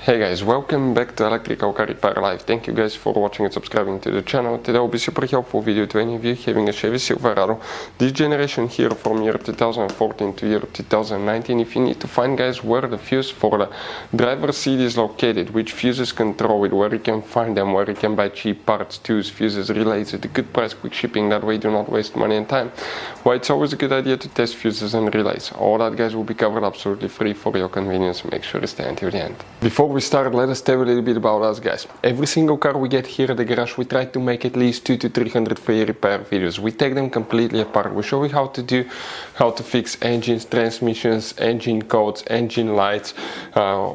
Hey guys, welcome back to Electrical Car Repair Live. Thank you guys for watching and subscribing to the channel. Today will be super helpful video to any of you having a Chevy Silverado. This generation here from year 2014 to year 2019. If you need to find guys where the fuse for the driver's seat is located, which fuses control it, where you can find them, where you can buy cheap parts, tools, fuses, relays at a good price, quick shipping, that way do not waste money and time. Why it's always a good idea to test fuses and relays. All that guys will be covered absolutely free for your convenience. Make sure to stay until the end. Before we start, let us tell you a little bit about us guys. Every single car we get here at the garage, we try to make at least 200 to 300 free repair videos. We take them completely apart. We show you how to fix engines, transmissions, engine codes, engine lights,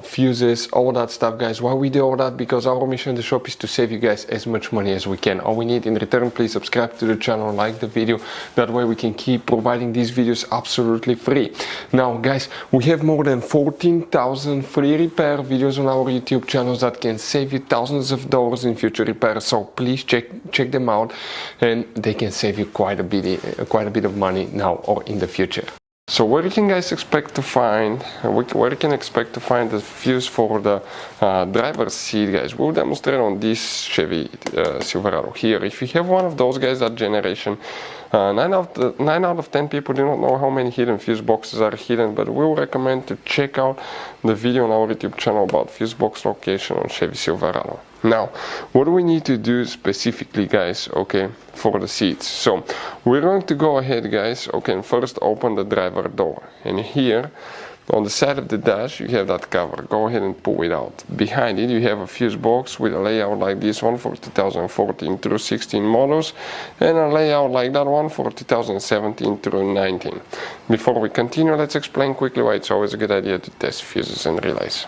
fuses, all that stuff guys. Why we do all that? Because our mission in the shop is to save you guys as much money as we can. All we need in return, please subscribe to the channel, like the video, that way we can keep providing these videos absolutely free. Now guys, we have more than 14,000 free repair videos on our YouTube channels that can save you thousands of dollars in future repairs, so please check them out, and they can save you quite a bit of money now or in the future. So where you can guys expect to find the fuse for the driver's seat guys, we'll demonstrate on this Chevy Silverado here. If you have one of those guys, that generation, 9 out of 10 people do not know how many hidden fuse boxes are hidden, but we will recommend to check out the video on our YouTube channel about fuse box location on Chevy Silverado. Now, what do we need to do specifically guys, okay, for the seats? So we're going to go ahead guys, okay, and first open the driver door, and here on the side of the dash you have that cover. Go ahead and pull it out. Behind it you have a fuse box with a layout like this one for 2014 through 16 models, and a layout like that one for 2017 through 19. Before we continue, let's explain quickly why it's always a good idea to test fuses and relays.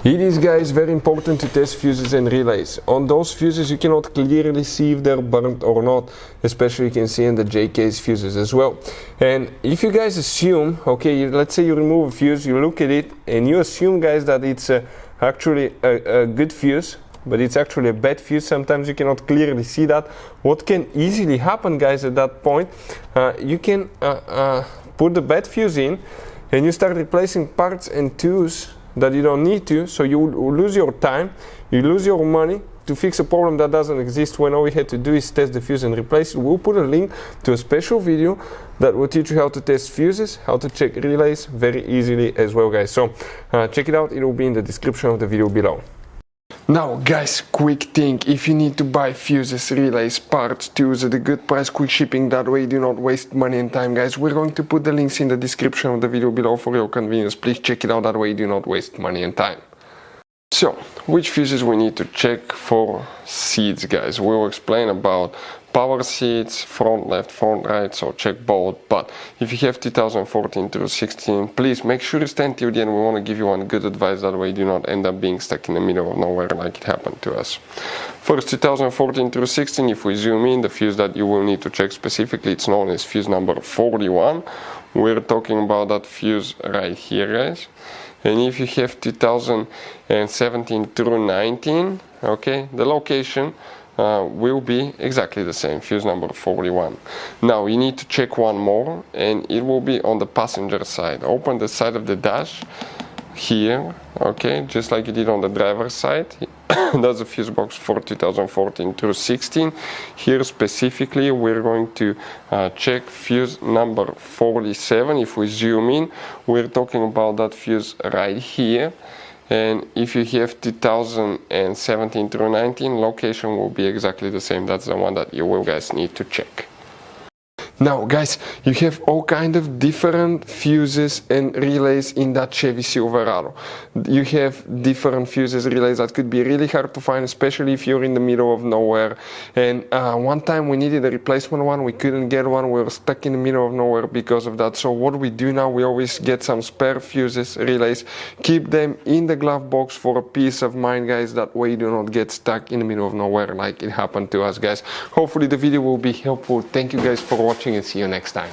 It is guys very important to test fuses and relays. On those fuses you cannot clearly see if they're burnt or not, especially you can see in the J-case fuses as well. And if you guys assume, okay, let's say you remove a fuse, you look at it and you assume guys that it's actually a good fuse, but it's actually a bad fuse, sometimes you cannot clearly see that. What can easily happen guys at that point, you can put the bad fuse in and you start replacing parts and tools that you don't need to, so you lose your time, you lose your money to fix a problem that doesn't exist, when all we had to do is test the fuse and replace it. We'll put a link to a special video that will teach you how to test fuses, how to check relays very easily as well guys. So check it out, it will be in the description of the video below. Now guys, quick thing, if you need to buy fuses, relays, parts, tools at a good price, quick shipping, that way do not waste money and time guys, we're going to put the links in the description of the video below for your convenience. Please check it out, that way do not waste money and time. So, which fuses we need to check for seats guys? We'll explain about power seats, front left, front right, so check both. But if you have 2014 through 16, please make sure to stand till the end. We want to give you one good advice, that way you do not end up being stuck in the middle of nowhere like it happened to us. First, 2014 through 16, if we zoom in, the fuse that you will need to check specifically, it's known as fuse number 41. We're talking about that fuse right here guys. And if you have 2017 through 19, okay, the location will be exactly the same, fuse number 41. Now you need to check one more, and it will be on the passenger side. Open the side of the dash here, okay, just like you did on the driver's side. That's a fuse box for 2014 through 16. Here specifically we're going to check fuse number 47. If we zoom in, we're talking about that fuse right here. And if you have 2017 through 19, location will be exactly the same. That's the one that you will guys need to check. Now guys, you have all kind of different fuses and relays in that Chevy Silverado. You have different fuses, relays that could be really hard to find, especially if you're in the middle of nowhere. And one time we needed a replacement one, we couldn't get one, we were stuck in the middle of nowhere because of that. So what we do now, we always get some spare fuses, relays, keep them in the glove box for a peace of mind guys, that way you do not get stuck in the middle of nowhere like it happened to us guys. Hopefully the video will be helpful. Thank you guys for watching and see you next time.